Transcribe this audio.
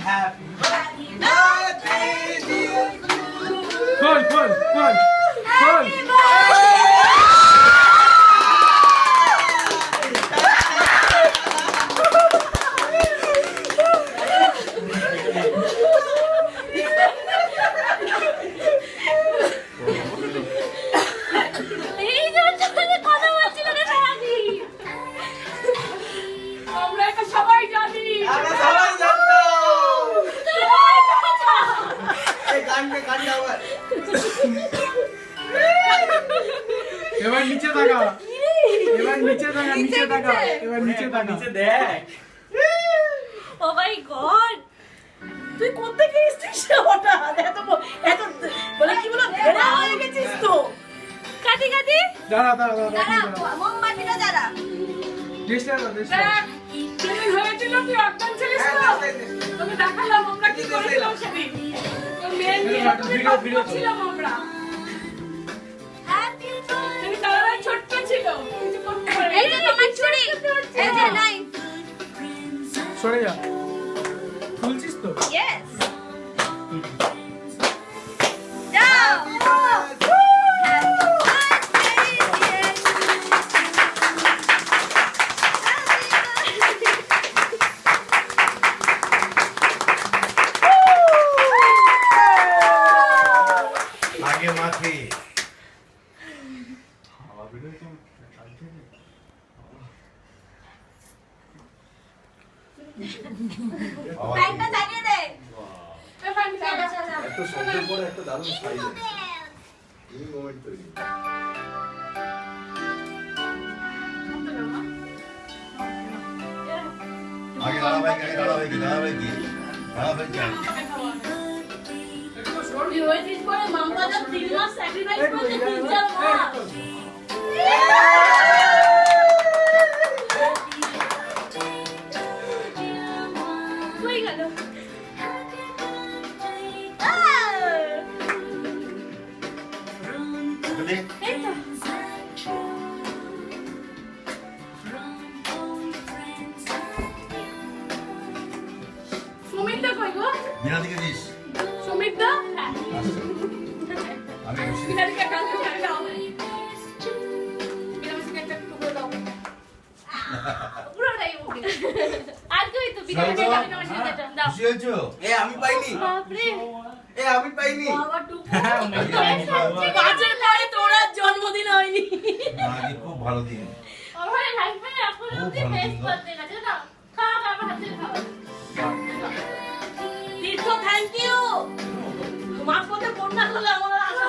Happy birthday, dear Fun. এবার নিচে তাকা নিচে দেখ ও মাই গড তুই কোথা থেকে এসেছিস হঠাৎ এত বলে কি বলো ভেড়া হয়ে গেছিস তো কাটি দাঁড়া মোমবাতিটা জ্বালা দেশটা তুই হয়েছিল তুই অজ্ঞান ছিলিস তো তোকে দেখালাম আমরা কি করেছিলাম সেদিন তোর মেয়ে নিয়ে ভিডিও ছিলাম আমরা হ্যাপি বার্থডে তারা ছোট্ট ছিল কিছু করতে পারে এই যে তোমার চুড়ি এই যে নাই সরে যা খুলছিস তো ইয়েস যাও आगे माथे ফ্যানটা জ্বালিয়ে দে এত শব্দের পরে একটা দারুণ সাইজ এই মোমেন্ট তৈরি आगे धारावाहिक তুই হয়েছিস পরে মামা যা 3 মাস স্যাক্রিফাইস করতে 3-4 মাস কই গেল এই তো সুমিতা কই গো বিনা দিকে দিস সুমিতা আমি খুশি বিনা দিকে কাছে ছেড়ে দাও বিনা দিকে একটা টুকরো দাও পুরোটাই ওকে আর কই তো বিনা দিকে কাছে দাও খুশি হয়েছো আমি পাইনি বাপরে আমি পাইনি বাবা টুকরো কাজের পরে তোর আর জন্মদিন হয়নি আজকে খুব ভালো দিন ওরে লাইফে এখন অব্দি বেস্ট বার্থডে আছে না খাওয়া খাওয়া হাতে খাওয়া তীর্থ থ্যাংক ইউ মাছ পথে বন্যা হলে আমার